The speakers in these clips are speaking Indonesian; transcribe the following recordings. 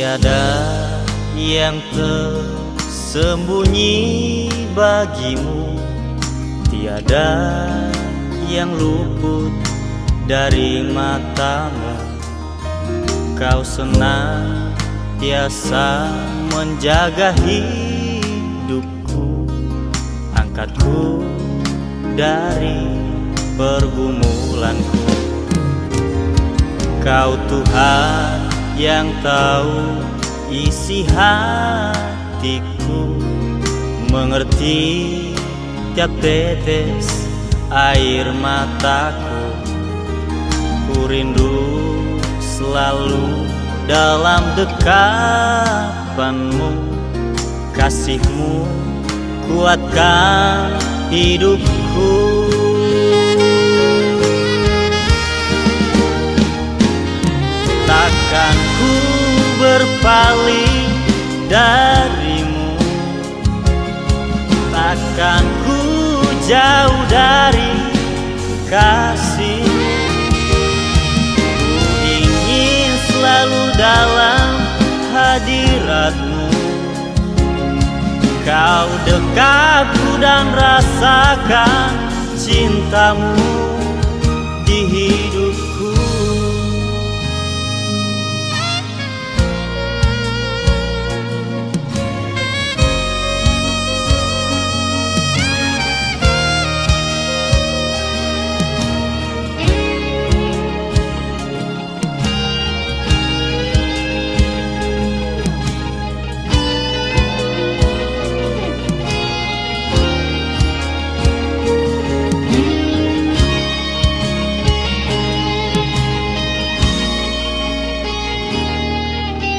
Tiada yang tersembunyi bagimu, tiada yang luput dari matamu. Kau senantiasa menjaga hidupku, angkatku dari pergumulanku. Kau Tuhan yang tahu isi hatiku, mengerti tiap tetes air mataku. Ku rindu selalu dalam dekapanmu, kasihmu kuatkan hidupku. Takkan ku berpaling darimu, takkan ku jauh dari kasih-Mu. Ku ingin selalu dalam hadirat-Mu, Kau dekatku dan rasakan cinta-Mu di hidupku.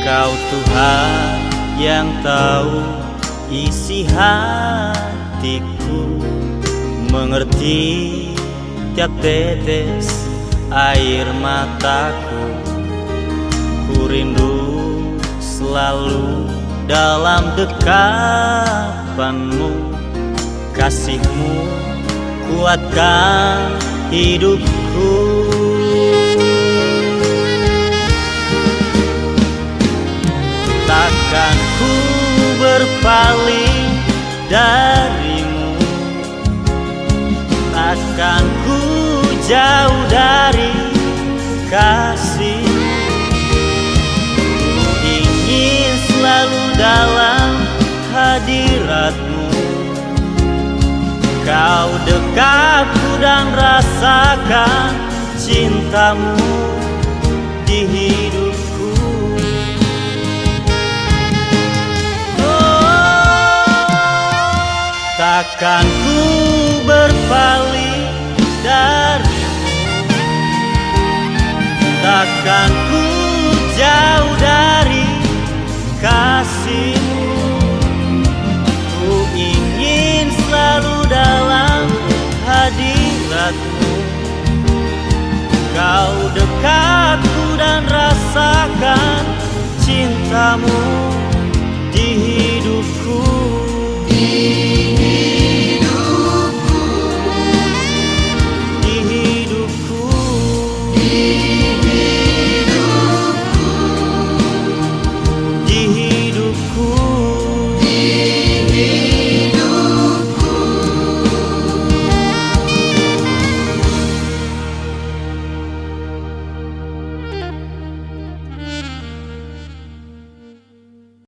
Kau Tuhan yang tahu isi hatiku, mengerti tiap tetes air mataku. Ku rindu selalu dalam dekapan-Mu, kasih-Mu kuatkan hidupku. Takkan ku berpaling darimu, takkan ku jauh dari kasih. Ku ingin selalu dalam hadirat-Mu, Kau dekatku dan rasakan cinta-Mu di hidupku. Takkan ku berpaling darimu, takkan ku jauh dari kasih-Mu. Ku ingin selalu dalam hadirat-Mu, Kau dekatku dan rasakan cinta-Mu